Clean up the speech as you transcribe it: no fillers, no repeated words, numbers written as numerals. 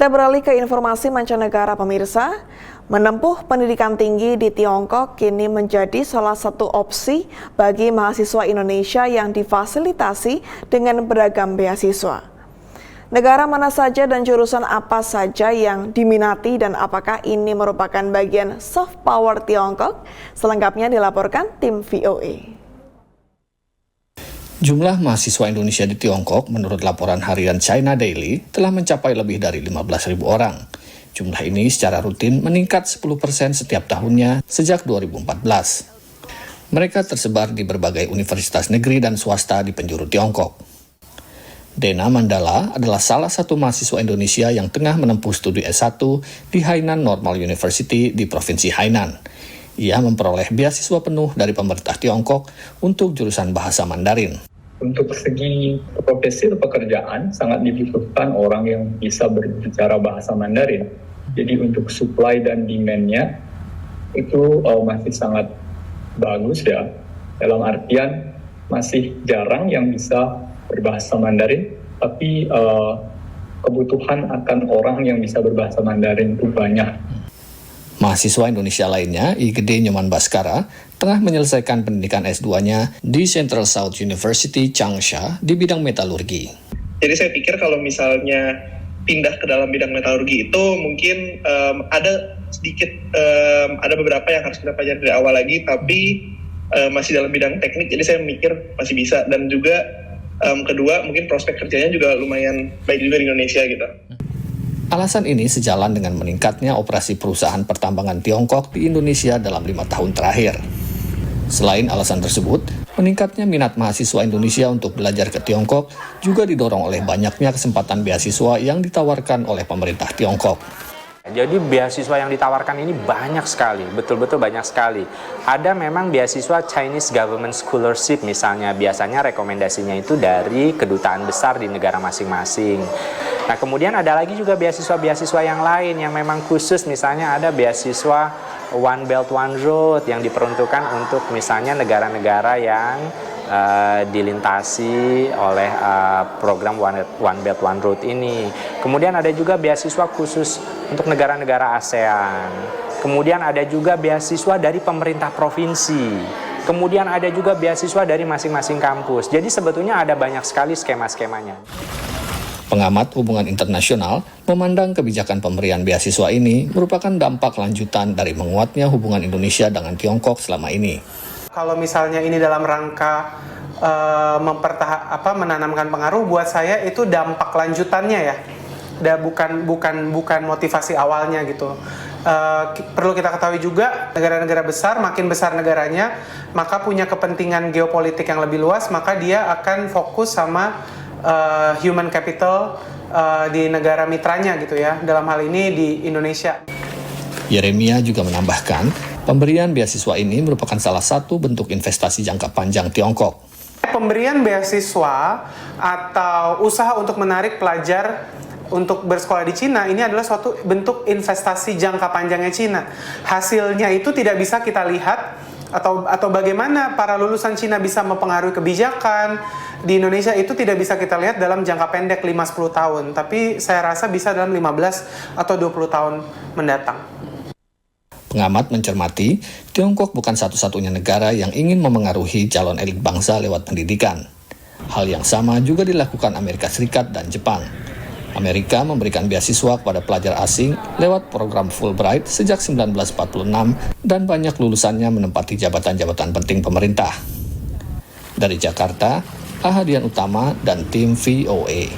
Kita beralih ke informasi mancanegara pemirsa. Menempuh pendidikan tinggi di Tiongkok kini menjadi salah satu opsi bagi mahasiswa Indonesia yang difasilitasi dengan beragam beasiswa. Negara mana saja dan jurusan apa saja yang diminati dan apakah ini merupakan bagian soft power Tiongkok? Selengkapnya dilaporkan tim VOA. Jumlah mahasiswa Indonesia di Tiongkok menurut laporan harian China Daily telah mencapai lebih dari 15.000 orang. Jumlah ini secara rutin meningkat 10% setiap tahunnya sejak 2014. Mereka tersebar di berbagai universitas negeri dan swasta di penjuru Tiongkok. Dena Mandala adalah salah satu mahasiswa Indonesia yang tengah menempuh studi S1 di Hainan Normal University di Provinsi Hainan. Ia memperoleh beasiswa penuh dari pemerintah Tiongkok untuk jurusan bahasa Mandarin. Untuk segi profesi atau pekerjaan, sangat dibutuhkan orang yang bisa berbicara bahasa Mandarin. Jadi untuk supply dan demand-nya itu masih sangat bagus ya. Dalam artian masih jarang yang bisa berbahasa Mandarin, tapi kebutuhan akan orang yang bisa berbahasa Mandarin itu banyak. Mahasiswa Indonesia lainnya, Igede Nyoman Baskara, tengah menyelesaikan pendidikan S2-nya di Central South University Changsha di bidang metalurgi. Jadi saya pikir kalau misalnya pindah ke dalam bidang metalurgi itu mungkin ada sedikit, ada beberapa yang harus kita pelajari dari awal lagi, tapi masih dalam bidang teknik, jadi saya mikir masih bisa. Dan juga kedua, mungkin prospek kerjanya juga lumayan baik juga di Indonesia gitu. Alasan ini sejalan dengan meningkatnya operasi perusahaan pertambangan Tiongkok di Indonesia dalam 5 tahun terakhir. Selain alasan tersebut, meningkatnya minat mahasiswa Indonesia untuk belajar ke Tiongkok juga didorong oleh banyaknya kesempatan beasiswa yang ditawarkan oleh pemerintah Tiongkok. Jadi beasiswa yang ditawarkan ini banyak sekali, betul-betul banyak sekali. Ada memang beasiswa Chinese Government Scholarship misalnya, biasanya rekomendasinya itu dari kedutaan besar di negara masing-masing. Nah kemudian ada lagi juga beasiswa-beasiswa yang lain yang memang khusus, misalnya ada beasiswa One Belt One Road yang diperuntukkan untuk misalnya negara-negara yang dilintasi oleh program One Belt One Road ini. Kemudian ada juga beasiswa khusus untuk negara-negara ASEAN. Kemudian ada juga beasiswa dari pemerintah provinsi. Kemudian ada juga beasiswa dari masing-masing kampus. Jadi sebetulnya ada banyak sekali skema-skemanya. Pengamat hubungan internasional memandang kebijakan pemberian beasiswa ini merupakan dampak lanjutan dari menguatnya hubungan Indonesia dengan Tiongkok selama ini. Kalau misalnya ini dalam rangka menanamkan pengaruh, buat saya itu dampak lanjutannya ya, bukan motivasi awalnya gitu. Perlu kita ketahui juga negara-negara besar, makin besar negaranya, maka punya kepentingan geopolitik yang lebih luas, maka dia akan fokus sama human capital di negara mitranya gitu ya, dalam hal ini di Indonesia. Yeremia juga menambahkan, pemberian beasiswa ini merupakan salah satu bentuk investasi jangka panjang Tiongkok. Pemberian beasiswa atau usaha untuk menarik pelajar untuk bersekolah di Cina ini adalah suatu bentuk investasi jangka panjangnya Cina. Hasilnya itu tidak bisa kita lihat atau bagaimana para lulusan Cina bisa mempengaruhi kebijakan di Indonesia itu tidak bisa kita lihat dalam jangka pendek 5-10 tahun, tapi saya rasa bisa dalam 15 atau 20 tahun mendatang. Pengamat mencermati, Tiongkok bukan satu-satunya negara yang ingin memengaruhi calon elit bangsa lewat pendidikan. Hal yang sama juga dilakukan Amerika Serikat dan Jepang. Amerika memberikan beasiswa kepada pelajar asing lewat program Fulbright sejak 1946 dan banyak lulusannya menempati jabatan-jabatan penting pemerintah. Dari Jakarta, Ahadian Utama dan tim VOA.